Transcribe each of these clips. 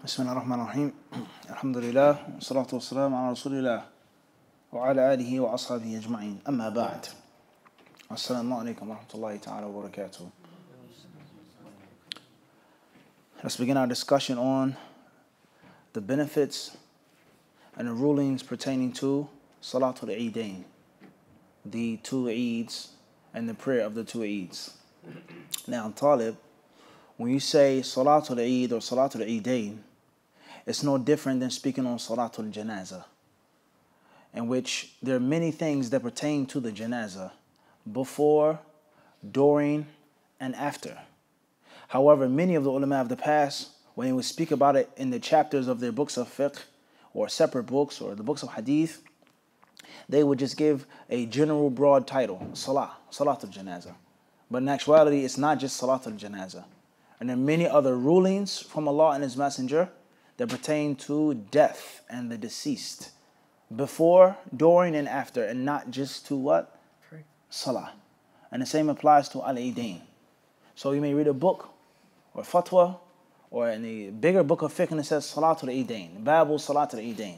بسم الله الرحمن الرحيم الحمد لله والصلاة والسلام على رسول الله وعلى آله وأصحابه أجمعين أما بعد السلام عليكم ورحمة الله تعالى وبركاته. Let's begin our discussion on the benefits and the rulings pertaining to Salatul Eidain, the two Eids and the prayer of the two Eids. Now, Talib, when you say Salatul Eid or Salatul Eidain, it's no different than speaking on Salatul Janazah, in which there are many things that pertain to the Janazah before, during, and after. However, many of the ulama of the past, when they would speak about it in the chapters of their books of fiqh or separate books or the books of hadith, they would just give a general broad title, Salatul Janazah. But in actuality, it's not just Salatul Janazah. And there are many other rulings from Allah and His Messenger that pertain to death and the deceased, before, during, and after, and not just to what? Salah. And the same applies to Al-Eidain. So you may read a book or fatwa or in a bigger book of fiqh and it says Salatul Eidain, Babu Salatul Eidain.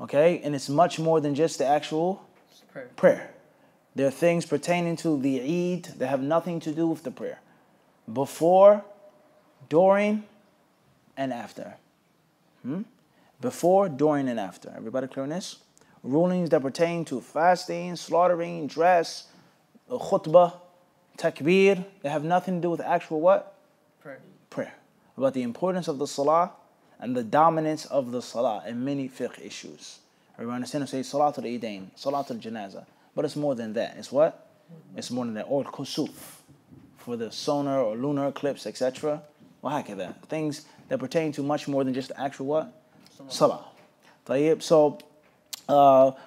Okay? And it's much more than just the actual prayer. There are things pertaining to the Eid that have nothing to do with the prayer. Before, during, and after. Before, during, and after. Everybody clear on this? Rulings that pertain to fasting, slaughtering, dress, khutbah, takbir, that have nothing to do with actual what? Prayer. About the importance of the salah and the dominance of the salah in many fiqh issues. Everybody understand? Say Salatul Eidain, Salatul Janazah. But it's more than that. It's what? It's more than that. Or Kusuf, for the solar or lunar eclipse, etc. Wahakadha. Things that pertain to much more than just the actual what? Salah. So,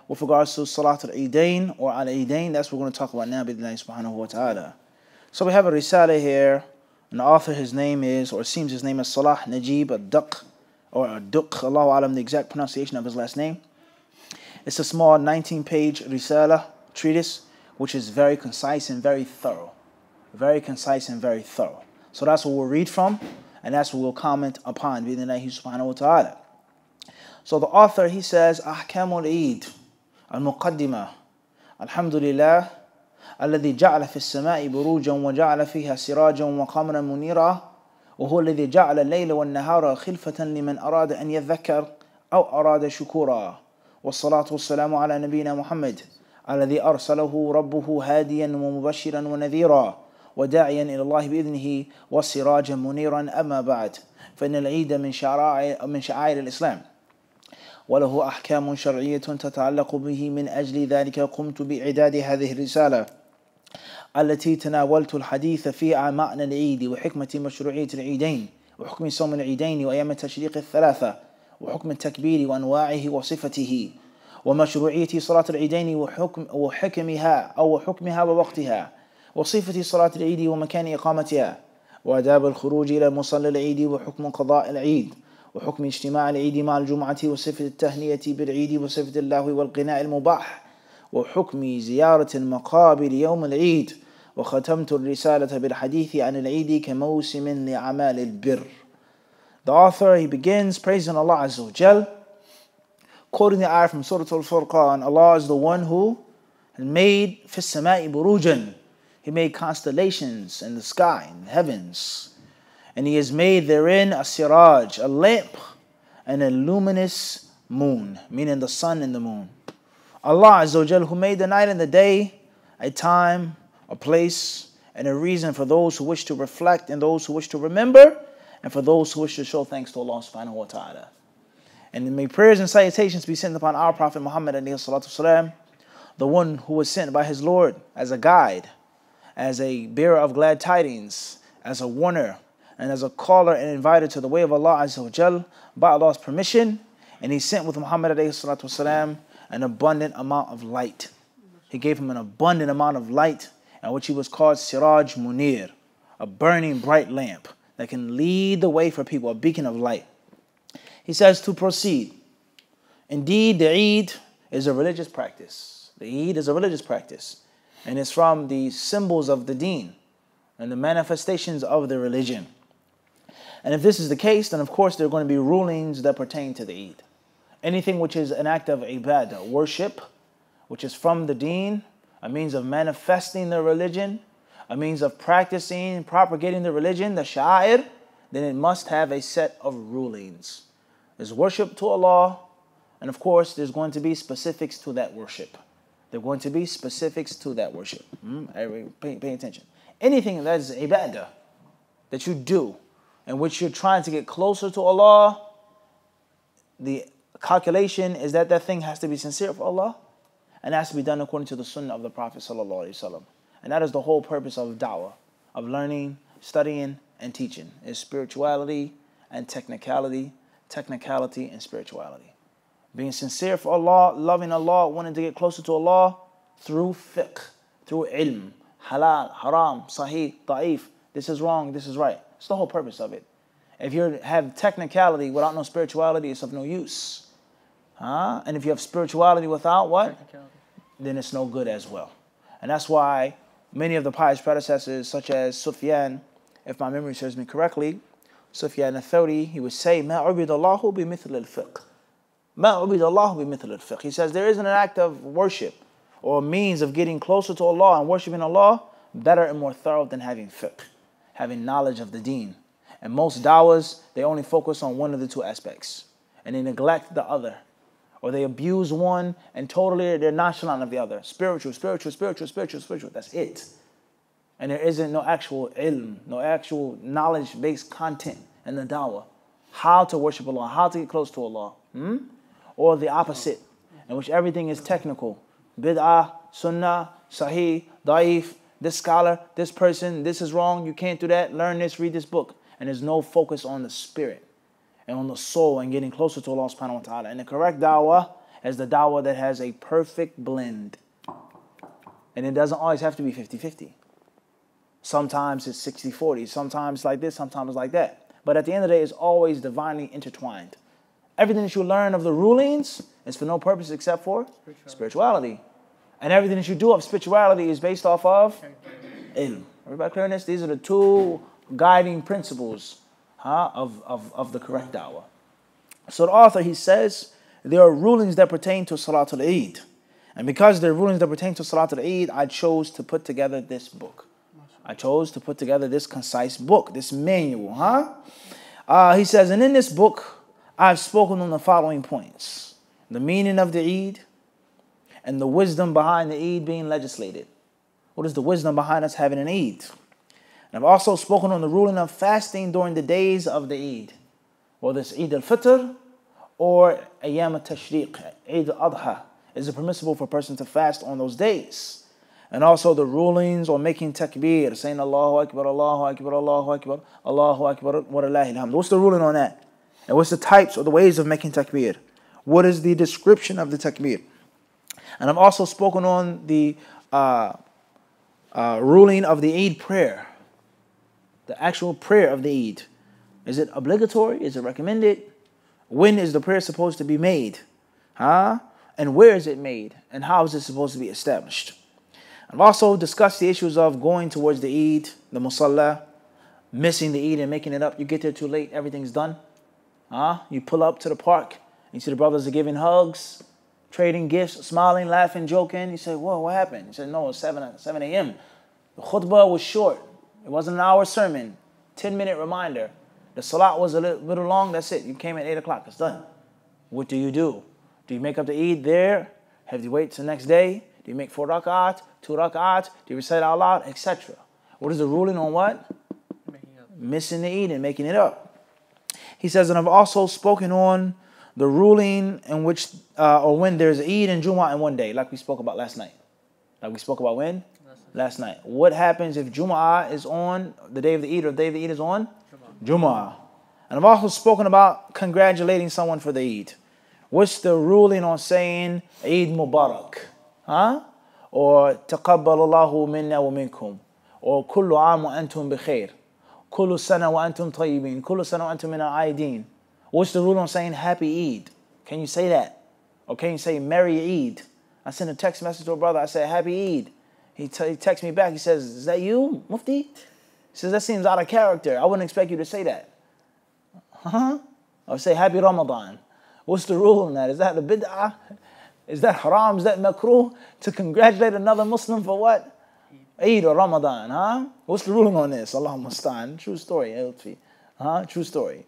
with regards to Salatul Eidain or Al-Eidain, that's what we're going to talk about now, bi'idhnillahi subhanahu wa ta'ala. So we have a risala here, and the author, his name is, or it seems his name is Salah Najib ad-Duq, or ad-Duq, Allahu alam, the exact pronunciation of his last name. It's a small 19-page risala, treatise, which is very concise and very thorough. Very concise and very thorough. So that's what we'll read from, and that's what we'll comment upon, bi'idhnillahi subhanahu wa ta'ala. So the author, he says, Ahkamul Eid, al-Muqaddimah, Alhamdulillah, الذي جعل في السماء بروجا وجعل فيها سراجا وقمرا منيرا وهو الذي جعل الليل والنهار خلفة لمن أراد أن يذكر أو أراد شكورا والصلاة والسلام على نبينا محمد الذي أرسله ربه هاديا ومبشرا ونذيرا وداعيا إلى الله بإذنه وسراجا منيرا أما بعد فإن العيد من شعائر الإسلام وله أحكام شرعية تتعلق به من أجل ذلك قمت بإعداد هذه الرسالة التي تناولت الحديث فيها عن معنى العيد وحكمة مشروعية العيدين وحكم صوم العيدين وأيام التشريق الثلاثة وحكم التكبير وأنواعه وصفته ومشروعية صلاة العيدين وحكمها ووقتها وصفة صلاة العيد ومكان إقامتها وآداب الخروج إلى مصلى العيد وحكم قضاء العيد وحكم اجتماع العيد مع الجمعة وصفة التهنئة بالعيد وصفة اللهو والغناء المباح وحكم زيارة المقابر يوم العيد وختمت الرسالة بالحديث عن العيد كموسم لأعمال البر. The author, he begins praising Allah Azza wa Jal, quoting the ayah from Surah Al-Furqan. Allah is the one who made في السماء بروجا. He made constellations in the sky, in the heavens. And He has made therein a siraj, a lamp, and a luminous moon, meaning the sun and the moon. Allah Azza wa Jal, who made the night and the day, a time, a place, and a reason for those who wish to reflect and those who wish to remember, and for those who wish to show thanks to Allah subhanahu wa ta'ala. And may prayers and salutations be sent upon our Prophet Muhammad alayhi salatu wasalam, the one who was sent by his Lord as a guide, as a bearer of glad tidings, as a warner, and as a caller and inviter to the way of Allah Azza wa Jal by Allah's permission. And He sent with Muhammad alayhi salatu wasalam an abundant amount of light. He gave him an abundant amount of light, and which he was called Siraj Munir, a burning bright lamp that can lead the way for people, a beacon of light. He says to proceed. Indeed, the Eid is a religious practice. The Eid is a religious practice, and it's from the symbols of the deen and the manifestations of the religion. And if this is the case, then of course there are going to be rulings that pertain to the Eid. Anything which is an act of ibadah, worship, which is from the deen, a means of manifesting the religion, a means of practicing, propagating the religion, the sha'ir, then it must have a set of rulings. There's worship to Allah, and of course there's going to be specifics to that worship. There are going to be specifics to that worship. Pay attention. Anything that is ibadah, that you do, in which you're trying to get closer to Allah, the calculation is that that thing has to be sincere for Allah, and has to be done according to the sunnah of the Prophet ﷺ. And that is the whole purpose of da'wah, of learning, studying, and teaching, is spirituality and technicality and spirituality. Being sincere for Allah, loving Allah, wanting to get closer to Allah through fiqh, through ilm, halal, haram, sahih, da'if, this is wrong, this is right. It's the whole purpose of it. If you have technicality without no spirituality, it's of no use. And if you have spirituality without what? Then it's no good as well. And that's why many of the pious predecessors, such as Sufyan, if my memory serves me correctly, Sufyan al-Thawri, he would say, مَا عُبِدَ اللَّهُ بِمِثْلِ الْفِقْهِ مَا عُبِدَ اللَّهُ بِمِثْلِ الْفِقْهِ. He says there isn't an act of worship or a means of getting closer to Allah and worshiping Allah better and more thorough than having fiqh, having knowledge of the deen. And most dawahs, they only focus on one of the two aspects, and they neglect the other. Or they abuse one and totally they're nonchalant of the other. Spiritual. That's it. And there isn't no actual ilm, no actual knowledge-based content in the dawah. How to worship Allah, how to get close to Allah. Or the opposite, in which everything is technical. Bid'ah, sunnah, sahih, da'if, this scholar, this person, this is wrong, you can't do that, learn this, read this book. And there's no focus on the spirit and on the soul and getting closer to Allah subhanahu wa ta'ala. And the correct da'wah is the da'wah that has a perfect blend. And it doesn't always have to be 50-50. Sometimes it's 60-40, sometimes like this, sometimes like that. But at the end of the day, it's always divinely intertwined. Everything that you learn of the rulings is for no purpose except for spirituality. And everything that you do of spirituality is based off of ilm. Everybody clear on this? These are the two guiding principles of the correct da'wah. So the author, he says, there are rulings that pertain to Salatul Eid. And because there are rulings that pertain to Salatul Eid, I chose to put together this book. I chose to put together this concise book, this manual. He says, and in this book, I've spoken on the following points: the meaning of the Eid and the wisdom behind the Eid being legislated. What is the wisdom behind us having an Eid? And I've also spoken on the ruling of fasting during the days of the Eid, whether it's Eid al-Fitr or Ayyam al-Tashriq, Eid al-Adha. Is it permissible for a person to fast on those days? And also the rulings on making takbir, saying Allahu Akbar, Allahu Akbar, Allahu Akbar, Allahu Akbar, wa lillahi alhamd. What's the ruling on that? And what's the types or the ways of making takbir? What is the description of the takbir? And I've also spoken on the ruling of the Eid prayer. The actual prayer of the Eid. Is it obligatory? Is it recommended? When is the prayer supposed to be made? And where is it made? And how is it supposed to be established? I've also discussed the issues of going towards the Eid, the musalla, missing the Eid and making it up. You get there too late, everything's done. You pull up to the park, and you see the brothers are giving hugs, trading gifts, smiling, laughing, joking. You say, whoa, what happened? You say, no, it's 7 a.m. The khutbah was short. It wasn't an hour sermon, 10-minute reminder. The salat was a little long, that's it. You came at 8 o'clock, it's done. What do? Do you make up the Eid there? Have you wait till the next day? Do you make 4 rak'at, 2 rak'at? Do you recite out loud, etc.? What is the ruling on what? Missing the Eid and making it up. He says, and I've also spoken on the ruling in which, or when there's Eid and Jumu'ah in one day, like we spoke about last night. Like we spoke about when? Last night. What happens if Jumu'ah is on the day of the Eid, or the day of the Eid is on? Jumu'ah. And I've also spoken about congratulating someone for the Eid. What's the ruling on saying Eid Mubarak? Or Taqabbalallahu minna wa minkum. Or Kullu aam wa antum bi khair. Kullu sana wa antum tayyibin. Kullu sana wa antum min al-aidin. What's the rule on saying Happy Eid? Can you say that? Or can you say Merry Eid? I sent a text message to a brother. I said Happy Eid. He texts me back. He says, is that you, Mufti? He says, that seems out of character. I wouldn't expect you to say that. Huh? Or say Happy Ramadan. What's the rule on that? Is that a bid'ah? Is that haram? Is that makruh? To congratulate another Muslim for what? Eid or Ramadan, huh? What's the ruling on this? Allahumma musta'an. True story, Lutfi. Huh? True story.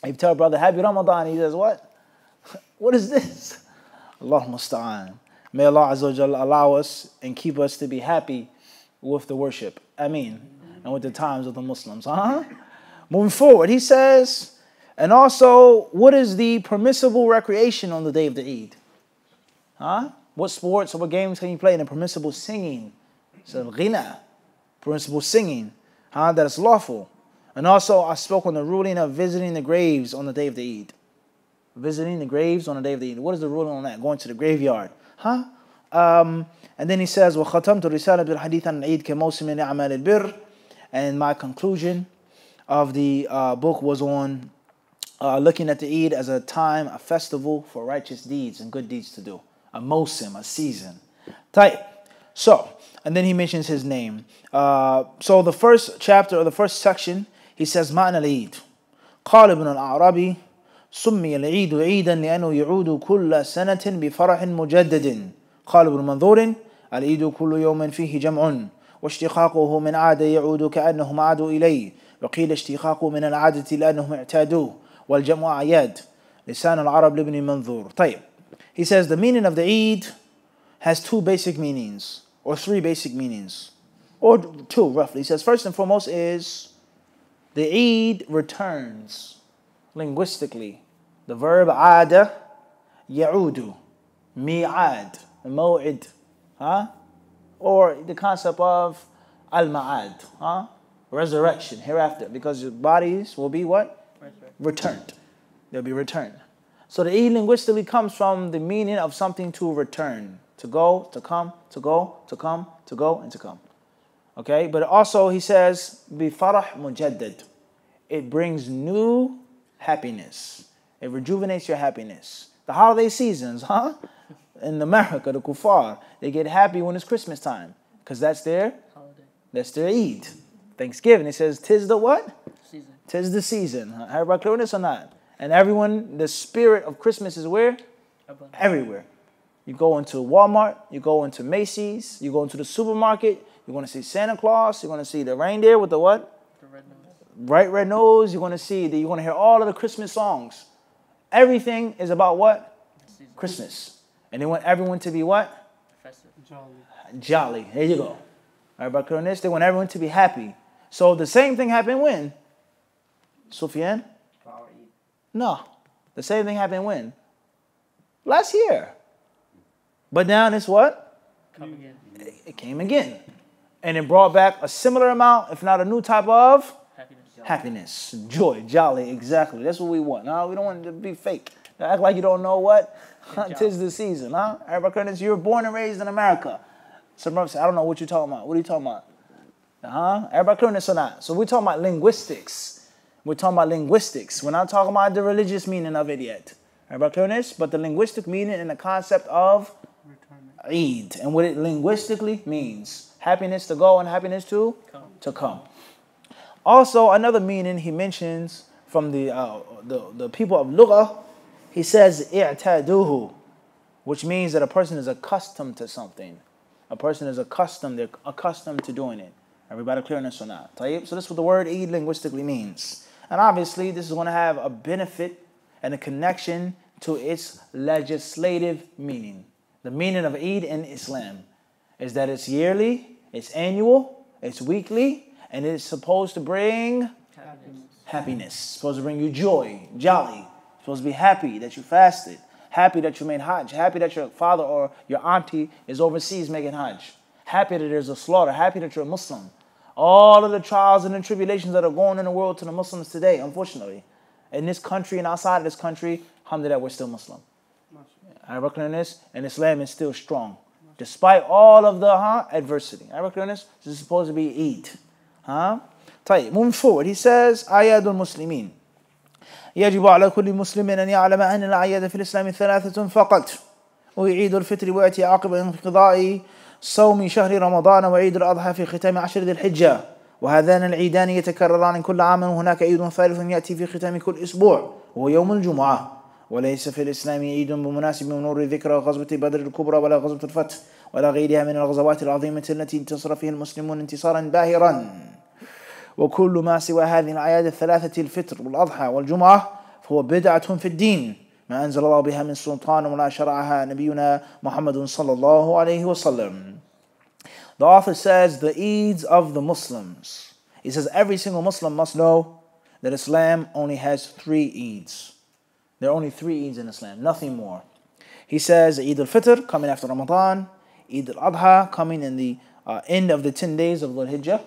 If you tell a brother Happy Ramadan, he says what? What is this? Allahumma musta'an. May Allah Azza wa Jalla allow us and keep us to be happy with the worship. Ameen. And with the times of the Muslims. Huh? Moving forward, he says, and also, what is the permissible recreation on the day of the Eid? Huh? What sports or what games can you play? And permissible singing. So, ghina. Permissible singing. Huh? That is lawful. And also, I spoke on the ruling of visiting the graves on the day of the Eid. Visiting the graves on the day of the Eid. What is the ruling on that? Going to the graveyard. Huh? And then he says, وَخَتَمْتُ رِسَالَةُ الْحَدِيثَ عَنْ الْعِيدِ كَمَوْسِمِ لِأَعْمَالِ الْبِرِّ. And my conclusion of the book was on looking at the Eid as a time, a festival for righteous deeds and good deeds to do. A mawsim, a season. Tight. So, and then he mentions his name. So the first chapter, or the first section, he says, معنى العيد. قال ابن الأعرابي سمي العيد عيدا لأنه يعود كل سنة بفرح مجدد. قال ابن منظور العيد كل يوم فيه جمع واشتقاقه من عادة يعود كأنهم عادوا إليه وقيل اشتقاقه من العادة لأنهم اعتادوه والجمع أعياد لسان العرب لابن منظور. طيب. He says the meaning of the Eid has two basic meanings, or three basic meanings, or two roughly. He says first and foremost is the Eid returns linguistically. The verb عادة يعود, mi'ad, موعد, huh? Or the concept of al-ma'ad, huh? Resurrection, hereafter, because your bodies will be what? Returned. They'll be returned. So the Eid linguistically comes from the meaning of something to return, to go, to come, to go, to come, to go, and to come. Okay, but also he says, بِفَرَحْ مُجَدَّد. It brings new happiness. It rejuvenates your happiness. The holiday seasons, huh? In America, the kuffar, they get happy when it's Christmas time, because that's their holiday. That's their Eid. Thanksgiving, it says, tis the what? Season. Tis the season. Everybody clear on this or not? And everyone, the spirit of Christmas is where? Everywhere. You go into Walmart, you go into Macy's, you go into the supermarket, you're going to see Santa Claus, you're going to see the reindeer with the what? The red nose. Bright red nose. You're going to hear all of the Christmas songs. Everything is about what? Christmas. And they want everyone to be what? Festive. Jolly. There you go. Everybody clear on this? They want everyone to be happy. So the same thing happened when? Sufyan? No. The same thing happened when? Last year. But now it's what? Come again. It came again. And it brought back a similar amount, if not a new type of? Happiness. Joy. Jolly. Exactly. That's what we want. No, we don't want it to be fake. Act like you don't know what? Tis the season, huh? Everybody, you were born and raised in America. Some brothers say, I don't know what you're talking about. What are you talking about? Everybody clear this or not? So we're talking about linguistics. We're talking about linguistics. We're not talking about the religious meaning of it yet. Everybody clear this? But the linguistic meaning and the concept of Eid and what it linguistically means. Happiness to go and happiness to come. Also, another meaning he mentions from the people of Lughah, he says, i'taduhu, which means that a person is accustomed to something. A person is accustomed, they're accustomed to doing it. Everybody clear on this or not? So this is what the word Eid linguistically means. And obviously, this is going to have a benefit and a connection to its legislative meaning. The meaning of Eid in Islam is that it's yearly, it's annual, it's weekly, and it's supposed to bring happiness. It's supposed to bring you joy, jolly. It's supposed to be happy that you fasted, happy that you made Hajj, happy that your father or your auntie is overseas making Hajj, happy that there's a slaughter, happy that you're a Muslim. All of the trials and the tribulations that are going in the world to the Muslims today, unfortunately, in this country and outside of this country, alhamdulillah, we're still Muslim. I reckon this, and Islam is still strong, despite all of the adversity. I reckon this is supposed to be Eid. Moving forward, he says, أعياد المسلمين يجب على كل مسلم أن يعلم أن الأعياد في الإسلام ثلاثة فقط وعيد الفطر ويأتي عقب انقضاء صوم شهر رمضان وعيد الأضحى في ختام عشر ذي الحجة وهذان العيدان يتكرران كل عام وهناك عيد ثالث يأتي في ختام كل أسبوع وهو يوم الجمعة وليس في الإسلام عيد بمناسب منور ذكرى غزوة بدر الكبرى ولا غزوة الفتح ولا غيرها من الغزوات العظيمة التي انتصر فيها المسلمون انتصارا باهرا وكل ما سوى هذه الأعياد الثلاثة الفطر والأضحى والجمعة فهو بدعة في الدين ما أنزل الله بها من سلطان ولا شرعها نبينا محمد صلى الله عليه وسلم. The author says the Eids of the Muslims. He says every single Muslim must know that Islam only has 3 Eids. There are only 3 Eids in Islam, nothing more. He says Eid al-Fitr coming after Ramadan, Eid al-Adha coming in the end of the 10 days of Dhul Hijjah.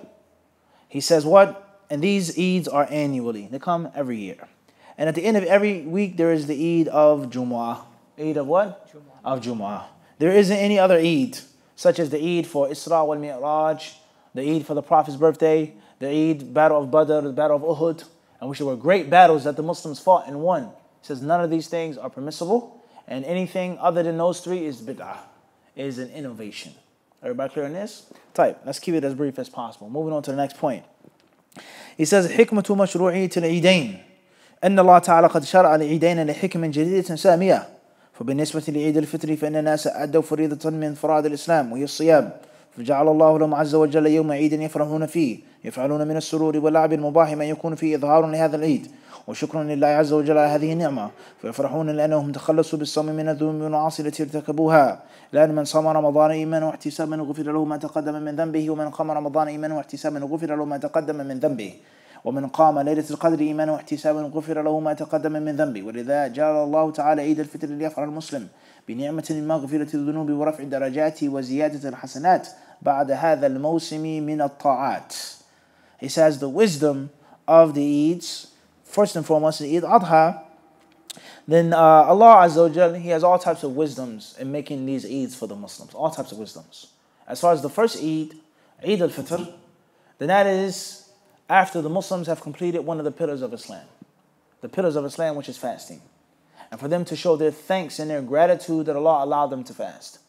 He says what? And these Eids are annually. They come every year. And at the end of every week there is the Eid of Jumu'ah. Eid of what? Jumu'ah. Of Jumu'ah. There isn't any other Eid, such as the Eid for Isra wal Mi'raj, the Eid for the Prophet's birthday, the Eid, Battle of Badr, the Battle of Uhud, and which were great battles that the Muslims fought and won. He says none of these things are permissible, and anything other than those 3 is bid'ah, is an innovation. Everybody clear on this? Type. Let's keep it as brief as possible. Moving on to the next point. He says حكمة مشروعية العيدين أن الله تعالى قد شرع العيدين لحكم جديدة سامية فبالنسبة لعيد الفطر فإن الناس أدوا فريضة من فرائض الإسلام وهي الصيام فجعل الله لهم عز وجل يوم عيد يفرحون فيه يفعلون من السرور واللعب المباح ما يكون فيه إظهار لهذا العيد وشكرا لله عز وجل على هذه النعمة فيفرحون لأنهم تخلصوا بالصوم من الذنوب والمعاصي التي ارتكبوها لأن من صام رمضان إيمانا واحتسابا غفر له ما تقدم من ذنبه ومن قام رمضان إيمانا واحتسابا غفر له ما تقدم من ذنبه ومن قام ليلة القدر إيمانا واحتسابا غفر له ما تقدم من ذنبه ولذا جعل الله تعالى عيد الفطر ليفرح المسلم بنعمة المغفرة الذنوب ورفع الدرجات وزيادة الحسنات بعد هذا الموسم من الطاعات. He says the wisdom of the Eids, first and foremost, the Eid Adha, then Allah Azza wa Jal, He has all types of wisdoms in making these Eids for the Muslims, all types of wisdoms. As far as the first Eid, Eid al-Fitr, then that is after the Muslims have completed one of the pillars of Islam. The pillars of Islam, which is fasting. And for them to show their thanks and their gratitude that Allah allowed them to fast.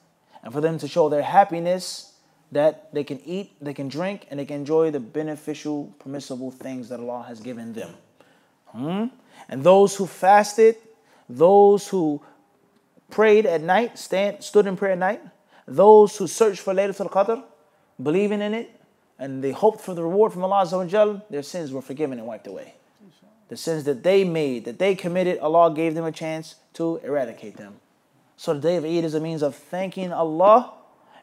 And for them to show their happiness that they can eat, they can drink, and they can enjoy the beneficial, permissible things that Allah has given them. And those who fasted, those who prayed at night, stood in prayer at night, those who searched for Laylatul Qadr, believing in it, and they hoped for the reward from Allah Azza wa Jal, their sins were forgiven and wiped away. The sins that they made, that they committed, Allah gave them a chance to eradicate them. So the day of Eid is a means of thanking Allah,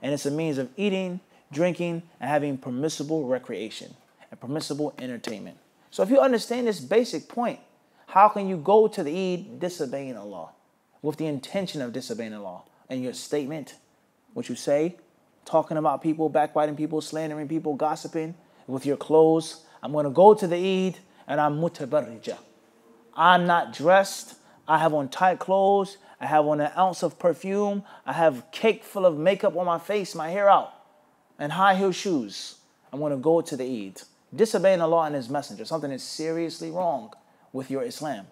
and it's a means of eating, drinking, and having permissible recreation and permissible entertainment. So if you understand this basic point, how can you go to the Eid disobeying Allah with the intention of disobeying Allah? And your statement, what you say, talking about people, backbiting people, slandering people, gossiping, with your clothes. I'm going to go to the Eid and I'm mutabarrija. I'm not dressed. I have on tight clothes. I have on an ounce of perfume. I have cake full of makeup on my face, my hair out, and high heel shoes. I'm going to go to the Eid. Disobeying Allah and His Messenger, something is seriously wrong with your Islam.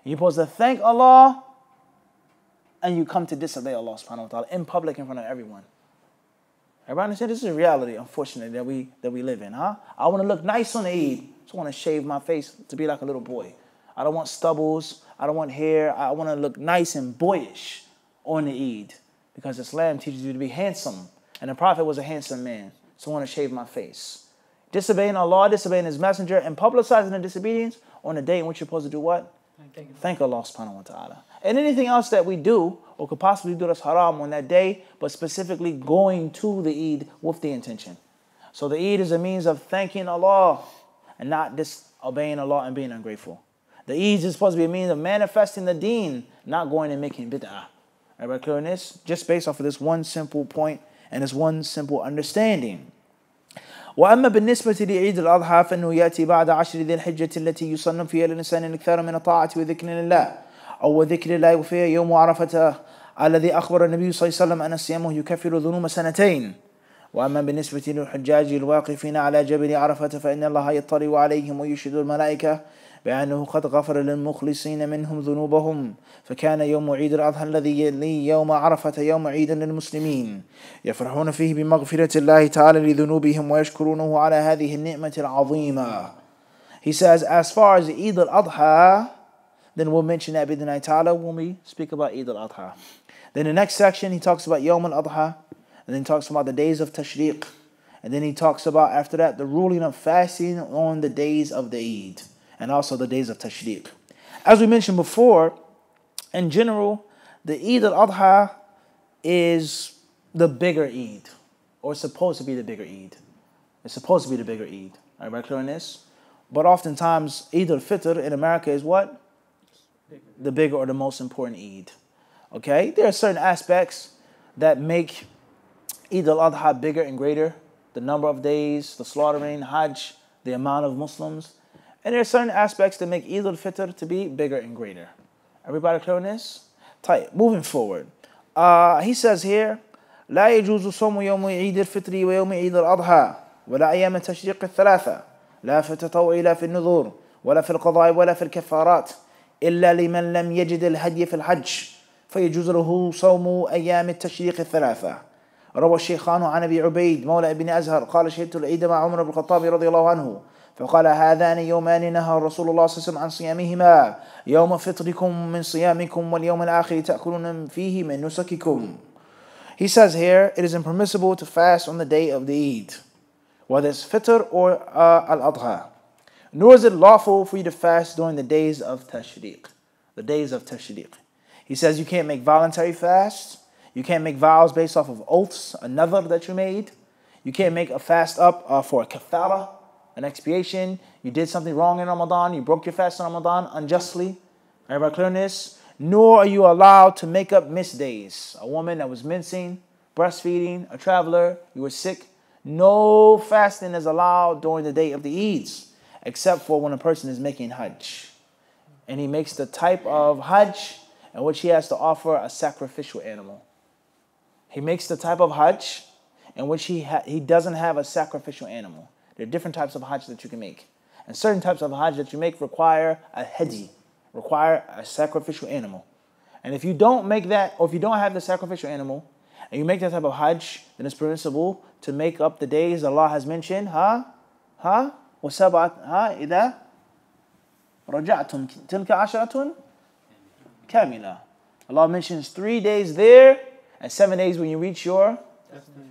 You're supposed to thank Allah, and you come to disobey Allah subhanahu wa ta'ala in public in front of everyone. Everybody understand? This is a reality, unfortunately, that we live in, huh? I want to look nice on the Eid. So I want to shave my face to be like a little boy. I don't want stubbles. I don't want hair. I want to look nice and boyish on the Eid, because Islam teaches you to be handsome. And the Prophet was a handsome man. So I want to shave my face. Disobeying Allah, disobeying His Messenger, and publicizing the disobedience on the day in which you're supposed to do what? Thank Allah subhanahu wa ta'ala. And anything else that we do or could possibly do that's haram on that day, but specifically going to the Eid with the intention. So the Eid is a means of thanking Allah and not disobeying Allah and being ungrateful. The Eid is supposed to be a means of manifesting the deen, not going and making bid'ah. Everybody clear on this? Just based off of this one simple point and this one simple understanding. وأما بالنسبة لعيد الأضحى فإنه يأتي بعد 10 ذي الحجة التي يصنف فيها للإنسان الإكثار من الطاعة وذكر الله أو ذكر الله وفيها يوم عرفة الذي أخبر النبي صلى الله عليه وسلم أن صيامه يكفر ذنوب سنتين. وأما بالنسبة للحجاج الواقفين على جبل عرفة فإن الله يطلع عليهم ويشهد الملائكة بأنه قد غفر للمخلصين منهم ذنوبهم فكان يوم عيد الأضحى الذي يلي يوم عرفة يوم عيد للمسلمين يفرحون فيه بمغفرة الله تعالى لذنوبهم ويشكرونه على هذه النعمة العظيمة. He says, as far as Eid al-Adha, then we'll mention that bid'nai ta'ala when we speak about Eid al-Adha. Then the next section, he talks about Yawm al-Adha, and then he talks about the days of Tashriq. And then he talks about, after that, the ruling of fasting on the days of the Eid, and also the days of Tashriq. As we mentioned before, in general, the Eid al-Adha is the bigger Eid, or supposed to be the bigger Eid. It's supposed to be the bigger Eid. Everybody clear on this? But oftentimes, Eid al-Fitr in America is what? The bigger or the most important Eid. Okay? There are certain aspects that make Eid al-Adha bigger and greater. The number of days, the slaughtering, Hajj, the amount of Muslims. And there are certain aspects that make Eid al-Fitr to be bigger and greater. Everybody clear on this? Tight. Moving forward. He says here, لا يجوز صوم يوم عيد الفطر ويوم عيد الأضحى ولا أيام التشريق الثلاثة لا في التطوع لا في النذور ولا في القضاء ولا في الكفارات إلا لمن لم يجد الهدي في الحج فيجوز له صوم أيام التشريق الثلاثة. روى الشيخان عن أبي عبيد مولى ابن أزهر قال شهدت العيد مع عمر بن الخطاب رضي الله عنه فقال هذان يومان نهى رسول الله صلى الله عليه وسلم عن صيامهما يوم فطركم من صيامكم واليوم الآخر تأكلون فيه من نسككم. He says here, it is impermissible to fast on the day of the Eid, whether it's Fitr or Al-Adha. Nor is it lawful for you to fast during the days of Tashriq. The days of Tashriq. He says you can't make voluntary fasts. You can't make vows based off of oaths, another that you made. You can't make a fast up for a kathara, an expiation. You did something wrong in Ramadan. You broke your fast in Ramadan unjustly. Everybody clear on this? Nor are you allowed to make up missed days. A woman that was mincing, breastfeeding, a traveler, you were sick. No fasting is allowed during the day of the Eids, except for when a person is making Hajj. And he makes the type of Hajj in which he has to offer a sacrificial animal. He makes the type of Hajj in which he doesn't have a sacrificial animal. There are different types of Hajj that you can make. And certain types of Hajj that you make require a hadi, require a sacrificial animal. And if you don't make that, or if you don't have the sacrificial animal, and you make that type of Hajj, then it's permissible to make up the days Allah has mentioned. وَسَبْعَةٌ إِذَا رَجَعْتُمْ تِلْكَ عَشَرَةٌ كَامِلَةٌ. Allah mentions 3 days there, and 7 days when you reach your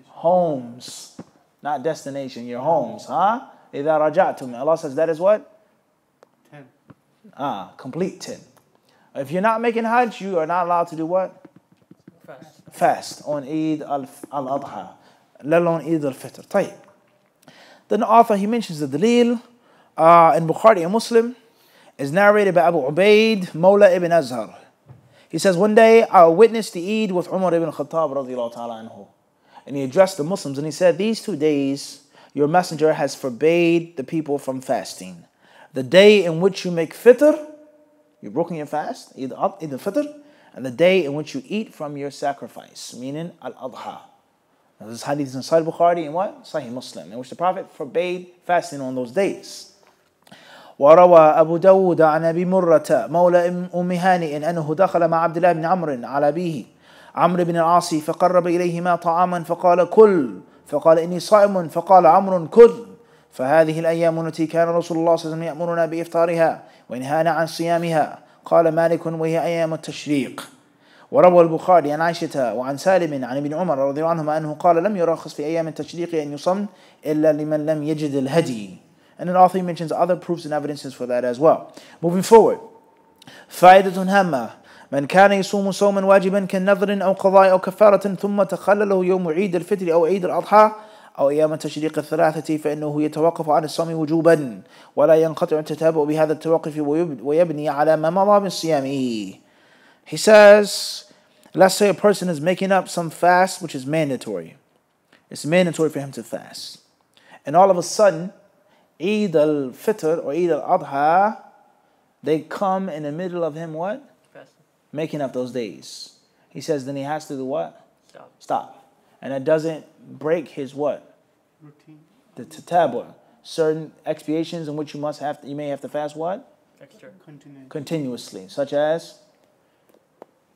homes. Not destination, your homes. إِذَا رَجَعْتُمْ. Allah says that is what? 10. Complete 10. If you're not making Hajj, you are not allowed to do what? Fast on Eid al-Adha, let alone Eid al-Fitr. طيب. Then the author, he mentions the dalil in Bukhari and Muslim, is narrated by Abu Ubaid, Mawla ibn Azhar. He says, one day I witnessed the Eid with Umar ibn Khattab radiallahu ta'ala anhu. And he addressed the Muslims and he said, these 2 days your messenger has forbade the people from fasting. The day in which you make fitr, you're broken your fast, Eid al-Fitr, and the day in which you eat from your sacrifice, meaning al-Adha. Now, this hadith is in Sahih Bukhari and what? Sahih Muslim, in which the Prophet forbade fasting on those days. وروى أبو داود عن أبي مرة مولى أم هانئ أنه دخل مع عبد الله بن عمرو على أبيه عمرو بن العاص فقرب إليهما طعاما فقال كل فقال إني صائم فقال عمرو كل فهذه الأيام التي كان رسول الله صلى الله عليه وسلم يأمرنا بإفطارها وينهانا عن صيامها. قال مالك وهي أيام التشريق. وروى البخاري عن عائشة وعن سالم عن ابن عمر رضي الله عنهما أنه قال لم يرخص في أيام التشريق أن يصم إلا لمن لم يجد الهدي. And then author mentions other proofs and evidences for that as well. Moving forward. فائدة هامة من كان يصوم صوما واجبا كالنذر أو قضاء أو كفارة ثم تخلله يوم عيد الفطر أو عيد الأضحى أو أيام التشريق الثلاثة فإنه يتوقف عن الصوم وجوبا ولا ينقطع التتابع بهذا التوقف ويبني على ما مضى من صيامه. He says, let's say a person is making up some fast which is mandatory. It's mandatory for him to fast. And all of a sudden, Eid al-Fitr or Eid al-Adha, they come in the middle of him what? Fasting. Making up those days. He says then he has to do what? Stop. And that doesn't break his what? Routine. The tatabur. Certain expiations in which you may have to fast what? Extra. Continuously. Such as?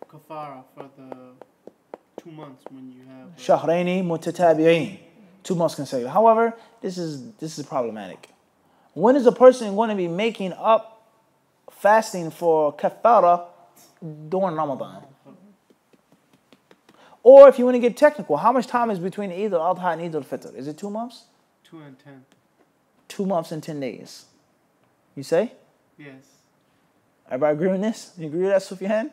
Kafara for the 2 months when you have... Shahraini mutatabi'in. 2 months consecutive. However, this is problematic. When is a person going to be making up fasting for kafara during Ramadan? Or if you want to get technical, how much time is between Eid al-Adha and Eid al-Fitr? Is it 2 months? 2 and 10. 2 months and 10 days. You say? Yes. Everybody agree with this? You agree with that, Sufyan?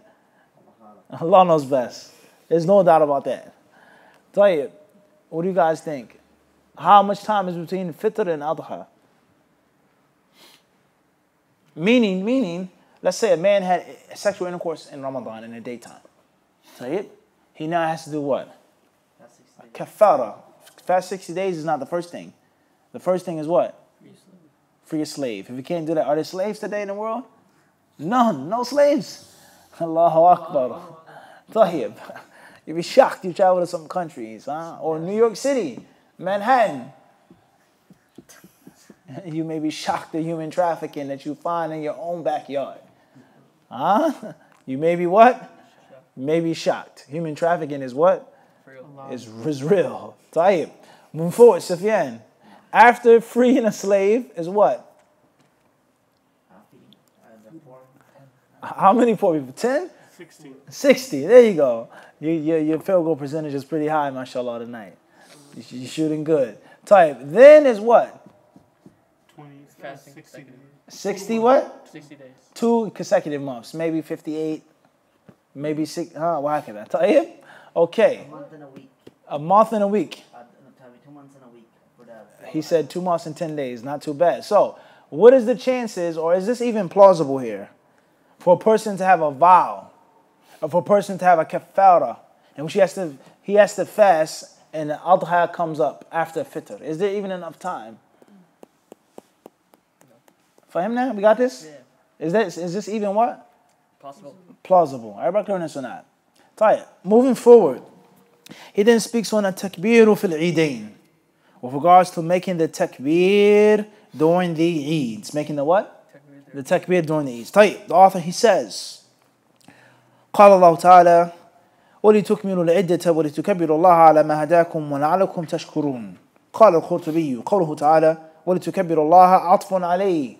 Allah knows best. There's no doubt about that. Tayyib, what do you guys think? How much time is between Fitr and Adha? Meaning, let's say a man had sexual intercourse in Ramadan in the daytime. Tayyib, he now has to do what? Kafara. Fast 60 days is not the first thing. The first thing is what? Free a slave. If you can't do that, are there slaves today in the world? None. No slaves. Allahu Akbar. Tayyib. You'd be shocked you travel to some countries, huh? Or New York City, Manhattan. You may be shocked at human trafficking that you find in your own backyard. Huh? You may be what? You may be shocked. Human trafficking is what? Is real. Tayyib. Move forward, Sufyan. After freeing a slave is what? How many poor people? 10? 60. 60. There you go. Your field goal percentage is pretty high, mashallah, tonight. You're shooting good. Type. Then is what? 60 days. 60 what? 60 days. 2 consecutive months. Maybe 58. Maybe 6. What happened? Type. Okay. A month and a week. A month and a week. 2 months and a week. For that. He said 2 months and 10 days. Not too bad. So, what is the chances, or is this even plausible here, for a person to have a vow, or for a person to have a kafara, in which he has to fast, and the adha comes up after fitr? Is there even enough time? For him now? We got this? Yeah. Is this even what? Possible. Plausible. Everybody clear on this or not? Tayyip. Moving forward. He then speaks on a takbir fil eidain, with regards to making the takbir during the Eids. Making the what? The takbir during the Eids. Tayyip. The author, he says, قال الله تعالى ولتكملوا العدة ولتكبروا الله على ما هداكم ولعلكم تشكرون. قال القرطبي قوله تعالى ولتكبروا الله عطف عليه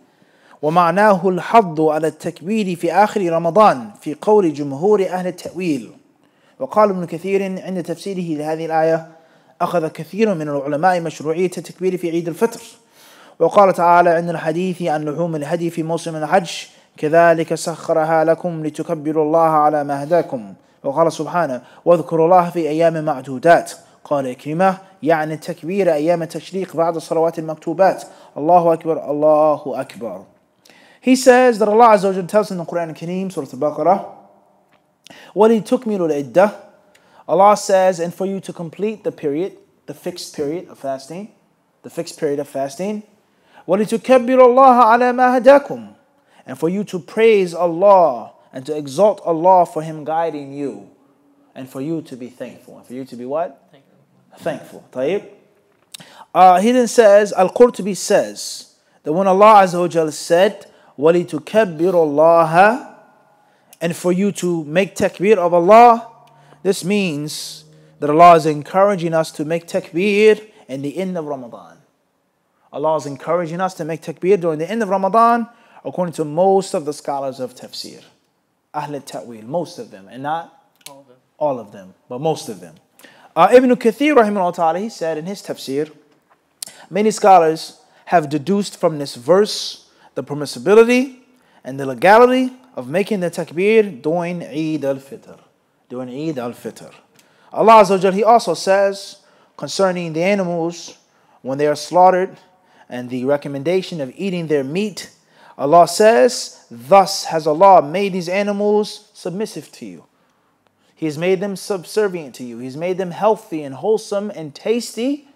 ومعناه الحض على التكبير في آخر رمضان في قول جمهور أهل التأويل. وقال ابن كثير عند تفسيره لهذه الآية أخذ كثير من العلماء مشروعية التكبير في عيد الفطر. وقال تعالى عند الحديث عن لحوم الهدي في موسم الحج كذلك سخرها لكم لتكبروا الله على ما هداكم. وقال سبحانه واذكروا الله في أيام معدودات. قال إكرمة يعني التكبير أيام التشريق بعد الصلوات المكتوبات. الله أكبر الله أكبر. He says that Allah Azza wa Jalla tells in the Quran Kareem, Surah Al-Baqarah, وَلِتُكْمِلُوا الْعِدَّةِ. Allah says, and for you to complete the period, the fixed period of fasting, وَلِتُكَبِّرُوا اللَّهَ عَلَى مَا هَدَاكُمْ. And for you to praise Allah and to exalt Allah for Him guiding you, and for you to be thankful. And for you to be what? Thankful. Tayyib. He then says, Al-Qurtubi says, that when Allah Azza wa Jalla said, وَلِتُكَبِّرُوا اللَّهَ, and for you to make takbir of Allah, this means that Allah is encouraging us to make takbir in the end of Ramadan. Allah is encouraging us to make takbir during the end of Ramadan, according to most of the scholars of tafsir. Ahl al-Ta'wil, most of them, and not all of them, but most of them. Ibn Kathir, rahimahullah ta'ala, he said in his tafsir, many scholars have deduced from this verse the permissibility and the legality of making the takbir during Eid al-Fitr. During Eid al-Fitr. Allah Azza wa Jalla, He also says concerning the animals when they are slaughtered and the recommendation of eating their meat, Allah says, thus has Allah made these animals submissive to you. He has made them subservient to you. He's made them healthy and wholesome and tasty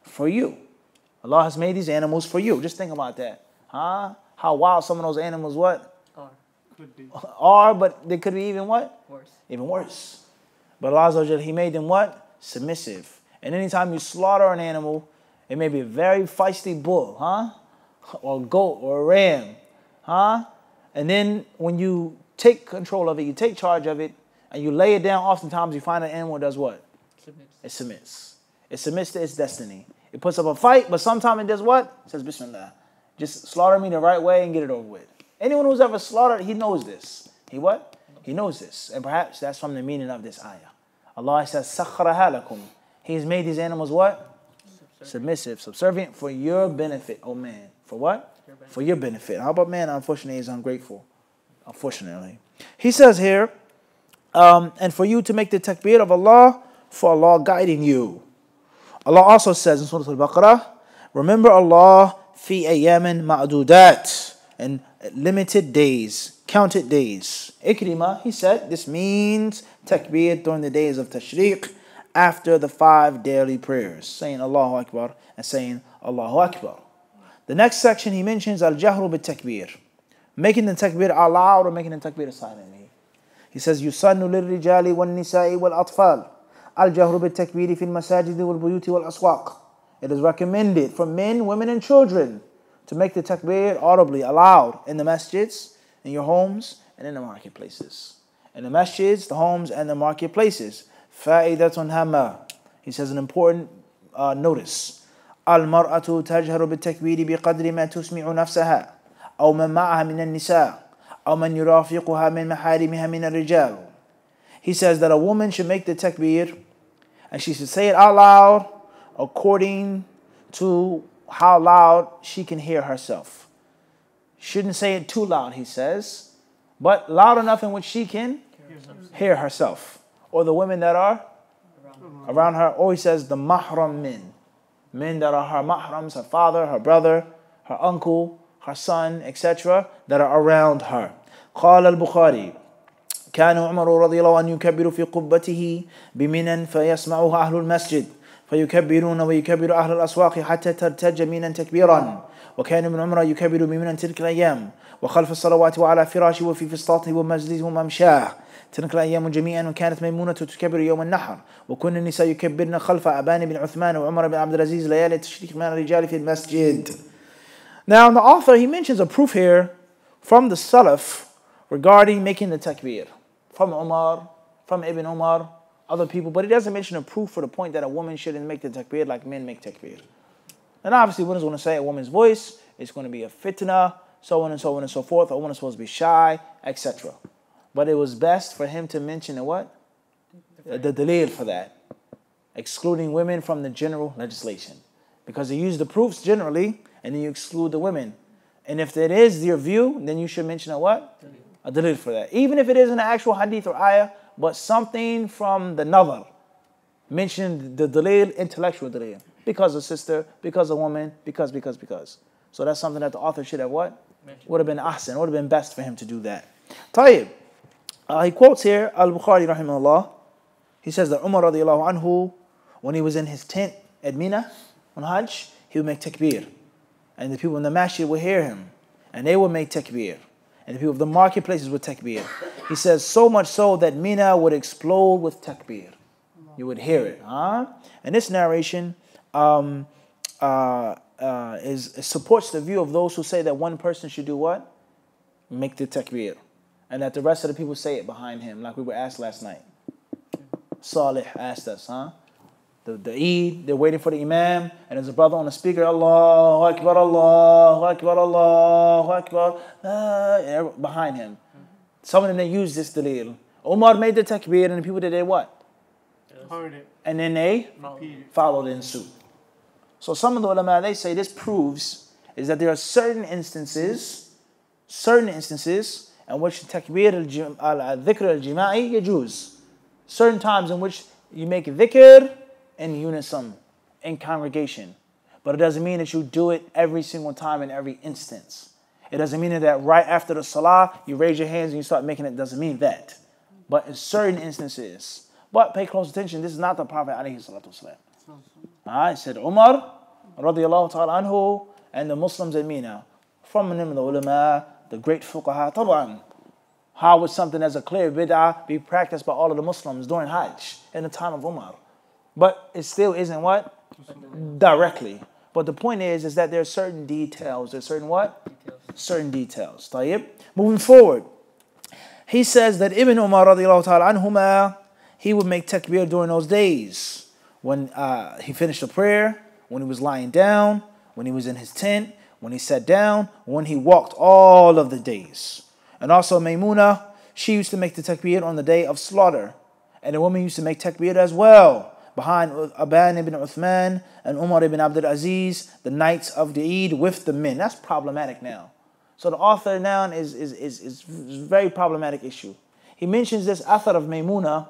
for you. Allah has made these animals for you. Just think about that. Huh? How wild some of those animals what? Could be. Are, but they could be even what? Worse. Even worse. But Allah Azza wa Jalla, He made them what? Submissive. And anytime you slaughter an animal, it may be a very feisty bull, huh? Or a goat or a ram, huh? And then when you take control of it, you take charge of it, and you lay it down, oftentimes you find an animal does what? It submits. It submits to its destiny. It puts up a fight, but sometimes it does what? It says, Bismillah. Just slaughter me the right way and get it over with. Anyone who's ever slaughtered, he knows this. He what? He knows this. And perhaps that's from the meaning of this ayah. Allah says, سَخَّرَهَا لَكُمْ. He's made these animals what? Submissive, subservient for your benefit, oh man. For what? For your benefit. How about man, unfortunately, is ungrateful? Unfortunately. He says here, and for you to make the takbir of Allah, for Allah guiding you. Allah also says in Surah Al-Baqarah, remember Allah fi ayyamin ma'dudat, and limited days, counted days. Ikrimah, he said, this means takbir during the days of tashriq, after the 5 daily prayers, saying Allahu Akbar and saying Allahu Akbar. The next section he mentions al-jahru bit-takbir, making the takbir aloud or making the takbir silently. He says, yusannu lil-rijali wal-nisa'i wal-atfal al-jahru bit-takbir fi al-masajid wal-buyuti wal-aswaq. It is recommended for men, women, and children to make the takbir audibly, aloud, in the masjids, in your homes, and in the marketplaces. In the masjids, the homes, and the marketplaces. Fa'idatun hamma. He says an important notice. Al-mar'atu tajharu bit-takbiri biqadri ma tusmi'u nafsaha aw man ma'aha min an-nisa aw man yurafiquha min maharimiha min ar-rijal. He says that a woman should make the takbir and she should say it out loud according to how loud she can hear herself. Shouldn't say it too loud, he says, but loud enough in which she can hear herself. Or the women that are around her. Or he says the mahram men. Men that are her mahrams, her father, her brother, her uncle, her son, etc. that are around her. قال البخاري كان عمر رضي الله عنه يكبر في قبته بمنى فيسمعه أهل المسجد فيكبرون ويكبر أهل الأسواق حتى ترتج منى تكبيرا وكان ابن عمر يكبر بمنى تلك الأيام وخلف الصلوات وعلى فراشه وفي فسطاته ومجلسه وممشاه تلك الأيام جميعا. وكانت ميمونة تكبر يوم النحر وكن النساء يكبرن خلف أبان بن عثمان وعمر بن عبد العزيز ليالي التشريق من الرجال في المسجد. Now the author, he mentions a proof here from the Salaf regarding making the takbir. From Umar, from Ibn Umar, other people, but he doesn't mention a proof for the point that a woman shouldn't make the takbir like men make takbir. And obviously one is going to say a woman's voice, it's going to be a fitna, so on and so on and so forth, a woman is supposed to be shy, etc. But it was best for him to mention the what? The dalil for that. Excluding women from the general legislation. Because he used the proofs generally, and then you exclude the women. And if that is your view, then you should mention a what? A dalil for that. Even if it isn't an actual hadith or ayah, but something from the nazar. Mention the dalil, intellectual dalil. Because a sister, because a woman, because. So that's something that the author should have what? Would have been ahsan, would have been best for him to do that. Tayyib. He quotes here, Al-Bukhari rahimahullah. He says that Umar radiallahu anhu, when he was in his tent at Mina on Hajj, he would make takbir. And the people in the masjid would hear him. And they would make takbir. And the people of the marketplaces would takbir. He says so much so that Mina would explode with takbir. You would hear it. And this narration supports the view of those who say that one person should do what? Make the takbir. And that the rest of the people say it behind him, like we were asked last night. Salih asked us, The Eid, they're waiting for the Imam, and there's a brother on the speaker, Allahu Akbar, Allahu Akbar, Allahu Akbar, behind him. Some of them, they use this dalil. Umar made the takbir, and the people did what? Heard it. And then they followed in suit. So some of the ulama, they say this proves is that there are certain instances in which takbir al-dhikr al-jima'i yajuz. Certain times in which you make dhikr in unison, in congregation. But it doesn't mean that you do it every single time in every instance. It doesn't mean that right after the salah, you raise your hands and you start making it. Doesn't mean that. But in certain instances. But pay close attention, this is not the Prophet alayhi salatu wasalam. It said Umar radiallahu ta'ala anhu and the Muslims at Mina. From the ulama, the great fuqaha, taban. How would something as a clear bid'ah be practiced by all of the Muslims during Hajj in the time of Umar? But it still isn't what? Directly. But the point is that there are certain details. There's certain what? certain details. طيب. Moving forward. He says that Ibn Umar radiallahu ta'ala anhuma, he would make takbir during those days. When he finished the prayer, when he was lying down, when he was in his tent, when he sat down, when he walked, all of the days. And also Maymuna, she used to make the takbir on the day of slaughter. And the woman used to make takbir as well, behind Aban ibn Uthman and Umar ibn Abdul Aziz, the nights of the Eid with the men. That's problematic now. So the author now is a very problematic issue. He mentions this athar of Maymuna,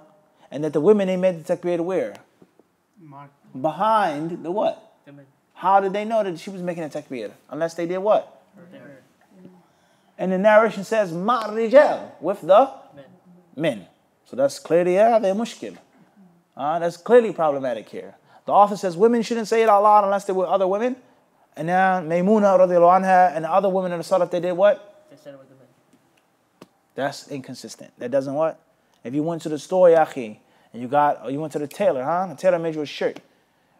and that the women, they made the takbir where? Behind the what? The men. How did they know that she was making a takbir? Unless they did what? And the narration says, Ma'rijal, with the men. So that's clearly, they're mushkil. That's clearly problematic here. The author says women shouldn't say it out loud unless they were other women. And now Maymuna radiallahu anha and the other women in the Salaf, they did what? They said it with the men. That's inconsistent. That doesn't what? If you went to the store, Yahi, and you went to the tailor, The tailor made you a shirt.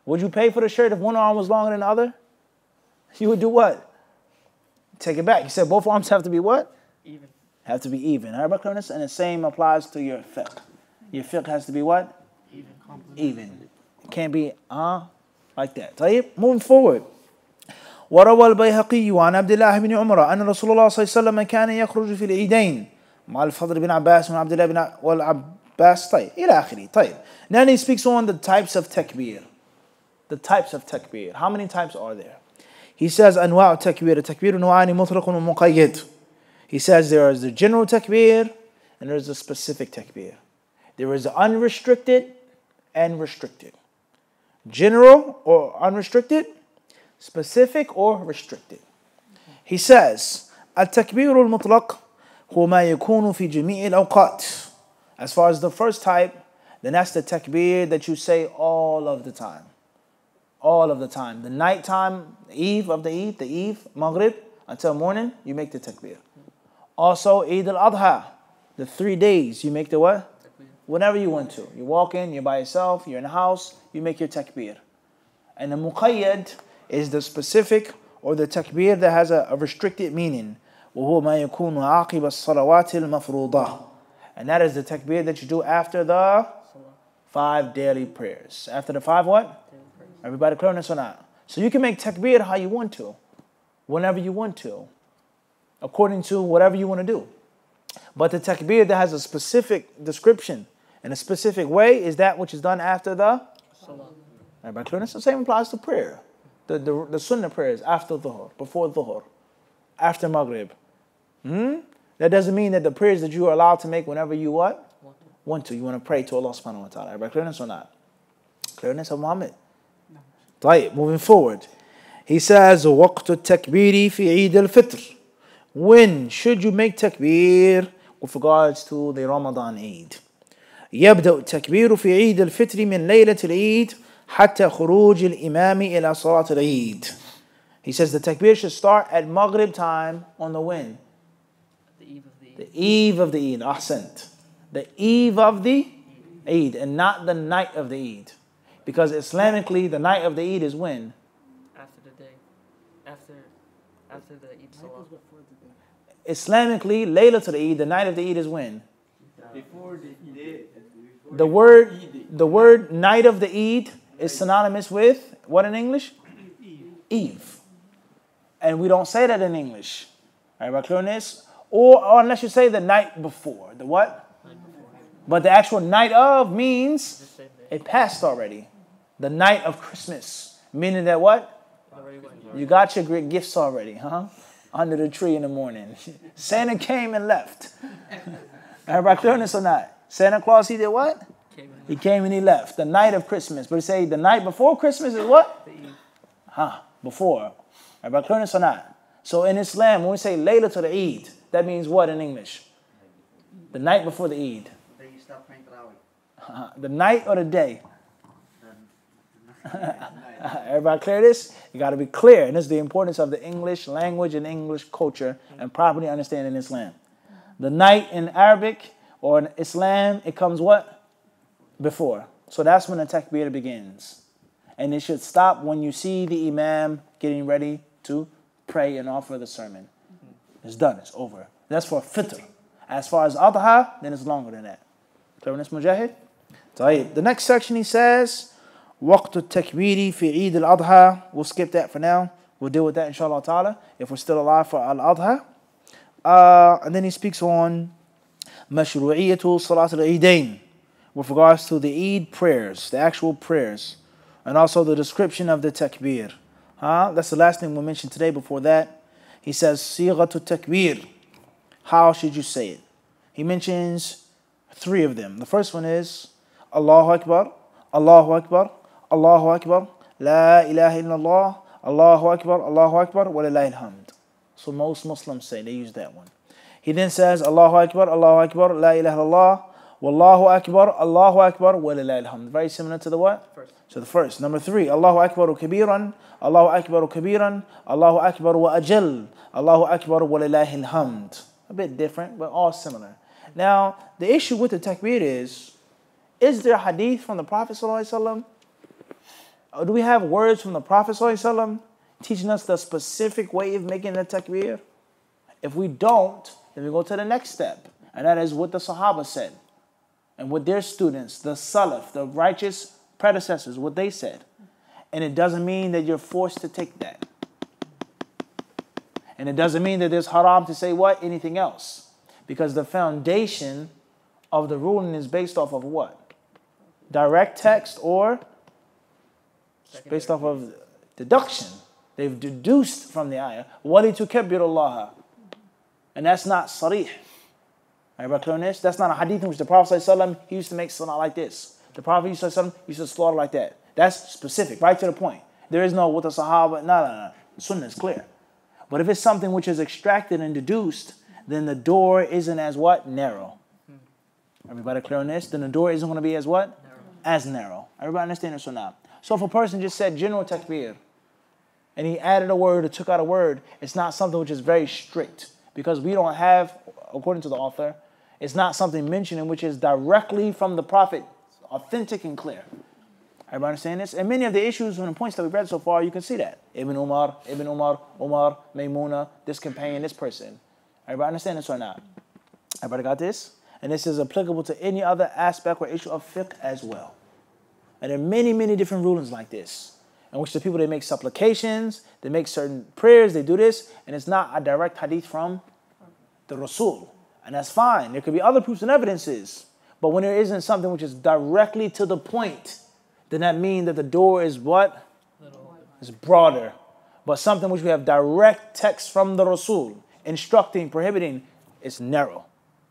Would you pay for the shirt if one arm was longer than the other? You would do what? Take it back. He said both arms have to be what? Even. Have to be even. And the same applies to your fiqh. Your fiqh has to be what? Even. It can't be like that. طيب. Moving forward. وروى البيهقي عن عبد الله بن عمر أن رسول الله صلى الله عليه وسلم كان يخرج في العيدين مع الفضل بن عباس وعبد الله بن والعباس طيب إلى آخره طيب. Then he speaks on the types of takbir. The types of takbir. How many types are there? He says أنواع التكبير. التكبير نوعان مطلق ومقيد. He says there is the general takbir and there is the specific takbir. There is the unrestricted and restricted. General or unrestricted, specific or restricted. He says التكبير المطلق هو ما يكون في جميع الأوقات. As far as the first type, then that's the takbir that you say all of the time. All of the time. The night time, the eve of the Eid, the eve, Maghrib, until morning, you make the takbir. Also, Eid al-Adha, the 3 days, you make the what? Takbir. Whenever you want to. You walk in, you're by yourself, you're in the house, you make your takbir. And the muqayyad is the specific or the takbir that has a restricted meaning. وَهُوَ مَا يَكُونُ عَاقِبَ الصَّلَوَاتِ الْمَفْرُوضَةِ. And that is the takbir that you do after the 5 daily prayers. After the 5 what? Everybody clear on this or not? So you can make takbir how you want to, whenever you want to, according to whatever you want to do. But the takbir that has a specific description and a specific way is that which is done after the Salah. Everybody clear on this? The same applies to prayer. The sunnah prayers after dhuhr, before dhuhr, after maghrib. That doesn't mean that the prayers that you are allowed to make whenever you what? Want to. You want to pray to Allah subhanahu wa ta'ala. Everybody clear on this or not? Clearness of Muhammad. طيب, moving forward. He says, وَقْتُ التَّكْبِيرِ فِي عِيدِ الْفِطْرِ. When should you make takbir with regards to the Ramadan Eid? يبدأ التكبير في عيد الفطر من ليلة العيد حتى خروج الإمام إلى صلاة العيد. He says the takbir should start at Maghrib time on the when? The eve of the Eid. The eve of the Eid. Ahsant. The eve of the Eid and not the night of the Eid. Because Islamically, the night of the Eid is when? After the day. After the Eid Salah. Islamically, Laylatul Eid, the night of the Eid is when? Before the Eid. The word night of the Eid is synonymous with, what in English? Eve. And we don't say that in English. Everybody clear on this? Or unless you say the night before. The what? Night before. But the actual night of means it passed already. The night of Christmas. Meaning that what? You got your great gifts already, under the tree in the morning. Santa came and left. Everybody clear on this or not? Santa Claus, he did what? He came and he left. The night of Christmas. But he say the night before Christmas is what? Before. Everybody clear on this or not? So in Islam, when we say Laylatul Eid, that means what in English? The night before the Eid. The night or the day? Everybody clear this? You got to be clear. And this is the importance of the English language and English culture and properly understanding Islam. The night in Arabic or in Islam, it comes what? Before. So that's when the takbir begins. And it should stop when you see the imam getting ready to pray and offer the sermon. It's done. It's over. That's for fitr. As far as adha, then it's longer than that. Clear on this, Mujahid? طيب. The next section he says, وقت التكبير في عيد الأضحى. We'll skip that for now. We'll deal with that inshallah ta'ala if we're still alive for al-adha. And then he speaks on مشروعية صلاة العيدين with regards to the Eid prayers, the actual prayers, and also the description of the takbir. That's the last thing we'll mention today. Before that, he says صيغة التكبير. How should you say it? He mentions 3 of them. The first one is Allahu Akbar, Allahu Akbar, Allahu Akbar, La ilaha illallah, Allahu Akbar, wa lillahi alhamd. So most Muslims say, they use that one. He then says Allahu Akbar, La ilaha illallah, Wallahu Akbar, wa lillahi alhamd. Very similar to the what? First. So the first. Number 3, Allahu Akbar kabiran, Allahu Akbar kabiran, Allahu Akbar wa ajal, Allahu Akbar wa lillahi alhamd. A bit different, but all similar. Now, the issue with the takbir is there hadith from the Prophet ﷺ? Or do we have words from the Prophet ﷺ teaching us the specific way of making the takbir? If we don't, then we go to the next step. And that is what the Sahaba said. And what their students, the Salaf, the righteous predecessors, what they said. And it doesn't mean that you're forced to take that. And it doesn't mean that there's haram to say what? Anything else. Because the foundation of the ruling is based off of what? Direct text or based off of deduction. They've deduced from the ayah. وَلِتُكَبِّرُ اللَّهَ. And that's not sarih. Everybody clear on this? That's not a hadith in which the Prophet ﷺ, he used to make salah like this. The Prophet ﷺ used to slaughter like that. That's specific, right to the point. There is no what the Sahaba, no. The Sunnah is clear. But if it's something which is extracted and deduced, then the door isn't as what? Narrow. Everybody clear on this? Then the door isn't going to be as what? Narrow. As narrow. Everybody understand this or not? So if a person just said general takbir, and he added a word or took out a word, it's not something which is very strict. Because we don't have, according to the author, it's not something mentioned in which is directly from the Prophet, authentic and clear. Everybody understand this? And many of the issues and the points that we've read so far, you can see that. Ibn Umar, Maymuna, this companion, this person. Everybody understand this or not? Everybody got this? And this is applicable to any other aspect or issue of fiqh as well. And there are many, many different rulings like this, in which the people, they make supplications, they make certain prayers, they do this, and it's not a direct hadith from the Rasul. And that's fine. There could be other proofs and evidences. But when there isn't something which is directly to the point, then that means that the door is what? It's broader. But something which we have direct text from the Rasul, instructing, prohibiting, it's narrow.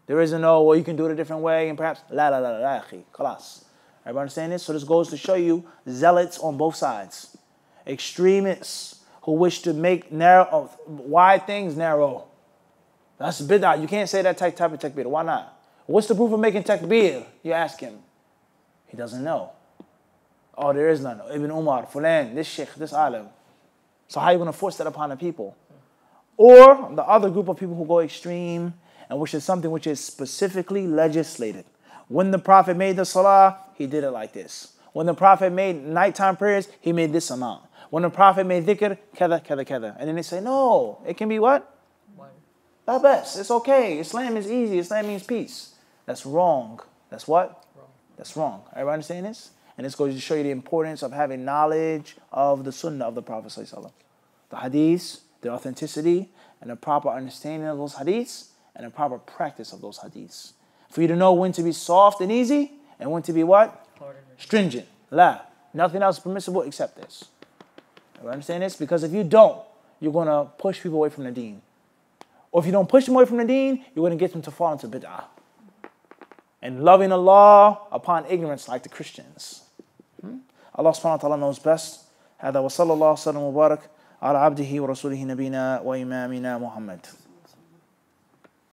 There isn't no, well, you can do it a different way, and perhaps, la, akhi, khalas. Everybody understand this? So this goes to show you zealots on both sides. Extremists who wish to make narrow, wide things narrow. That's bid'ah. You can't say that type of takbir. Why not? What's the proof of making takbir? You ask him. He doesn't know. Oh, there is none. Ibn Umar, Fulan, this sheikh, this alim. So how are you going to force that upon the people? Or the other group of people who go extreme, and which is something which is specifically legislated. When the Prophet made the salah, he did it like this. When the Prophet made nighttime prayers, he made this amount. When the Prophet made dhikr, kada, kada, kada. And then they say, no, it can be what? La bas. It's okay. Islam is easy. Islam means peace. That's wrong. That's what? Wrong. That's wrong. Everybody understand this? And this goes to show you the importance of having knowledge of the sunnah of the Prophet ﷺ. The hadiths, the authenticity, and the proper understanding of those hadiths, and the proper practice of those hadiths. For you to know when to be soft and easy, and when to be what? Stringent. La. Nothing else permissible except this. You understand this? Because if you don't, you're going to push people away from the deen. Or if you don't push them away from the deen, you're going to get them to fall into bid'ah. And loving Allah upon ignorance like the Christians. Allah subhanahu wa ta'ala knows best. هذا وصلى الله وسلم وبارك على عبده ورسوله نبينا وإمامنا محمد.